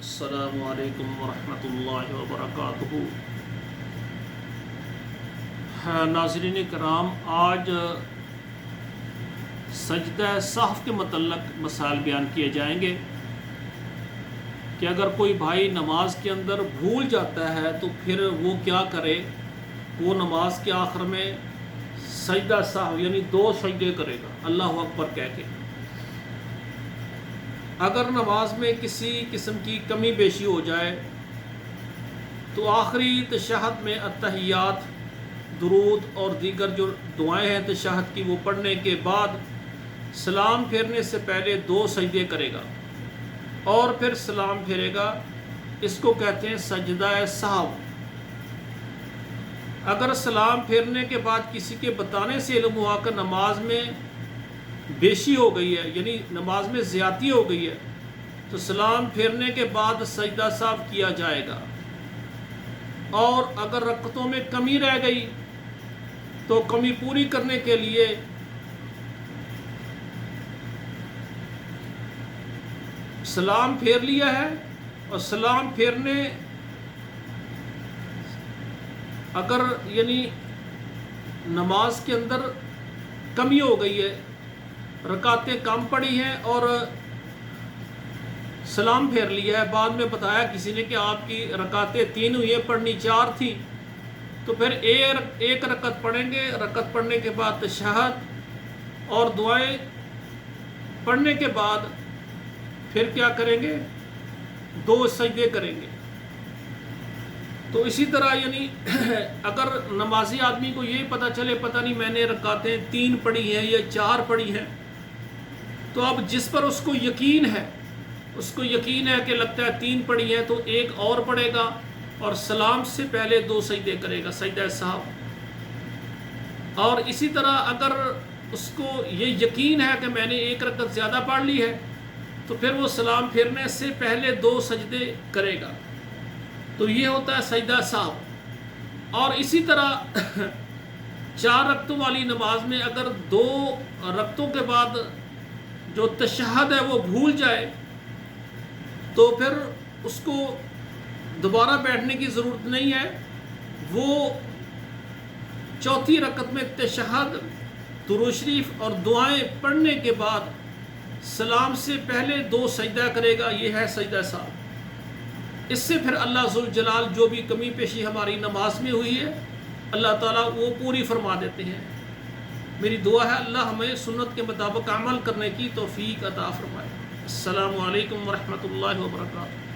السلام علیکم ورحمۃ اللہ وبرکاتہ۔ ناظرین کرام، آج سجدہ سہو کے متعلق مسائل بیان کیے جائیں گے کہ اگر کوئی بھائی نماز کے اندر بھول جاتا ہے تو پھر وہ کیا کرے۔ وہ نماز کے آخر میں سجدہ سہو یعنی 2 سجدے کرے گا اللہ اکبر کہہ کے۔ اگر نماز میں کسی قسم کی کمی بیشی ہو جائے تو آخری تشہد میں التحیات، درود اور دیگر جو دعائیں ہیں تشہد کی، وہ پڑھنے کے بعد سلام پھیرنے سے پہلے 2 سجدے کرے گا اور پھر سلام پھیرے گا۔ اس کو کہتے ہیں سجدہ سہو۔ اگر سلام پھیرنے کے بعد کسی کے بتانے سے علم ہوا کہ نماز میں بیشی ہو گئی ہے، یعنی نماز میں زیادتی ہو گئی ہے، تو سلام پھیرنے کے بعد سجدہ سہو کیا جائے گا۔ اور اگر رکعتوں میں کمی رہ گئی تو کمی پوری کرنے کے لیے سلام پھیر لیا ہے، اور سلام پھیرنے اگر یعنی نماز کے اندر کمی ہو گئی ہے، رکعتیں کم پڑی ہیں اور سلام پھیر لیا ہے، بعد میں بتایا کسی نے کہ آپ کی رکعتیں 3 ہوئی ہیں، پڑھنی 4 تھیں، تو پھر ایک رکعت پڑھیں گے۔ رکعت پڑھنے کے بعد تشہد اور دعائیں پڑھنے کے بعد پھر کیا کریں گے؟ 2 سجدے کریں گے۔ تو اسی طرح یعنی اگر نمازی آدمی کو یہ پتہ چلے پتہ نہیں میں نے رکعتیں 3 پڑھی ہیں یا 4 پڑھی ہیں، تو اب جس پر اس کو یقین ہے کہ لگتا ہے 3 پڑھی ہیں، تو ایک اور پڑھے گا اور سلام سے پہلے 2 سجدے کرے گا، سجدہ سہو۔ اور اسی طرح اگر اس کو یہ یقین ہے کہ میں نے 1 رکعت زیادہ پڑھ لی ہے، تو پھر وہ سلام پھیرنے سے پہلے 2 سجدے کرے گا۔ تو یہ ہوتا ہے سجدہ سہو۔ اور اسی طرح 4 رکعتوں والی نماز میں اگر 2 رکعتوں کے بعد جو تشہد ہے وہ بھول جائے تو پھر اس کو دوبارہ بیٹھنے کی ضرورت نہیں ہے۔ وہ 4تھی رکعت میں تشہد، درود شریف اور دعائیں پڑھنے کے بعد سلام سے پہلے 2 سجدہ کرے گا۔ یہ ہے سجدہ سہو۔ اس سے پھر اللہ ذوالجلال جو بھی کمی پیشی ہماری نماز میں ہوئی ہے، اللہ تعالیٰ وہ پوری فرما دیتے ہیں۔ میری دعا ہے اللہ ہمیں سنت کے مطابق عمل کرنے کی توفیق عطا فرمائے۔ السلام علیکم ورحمۃ اللہ وبرکاتہ۔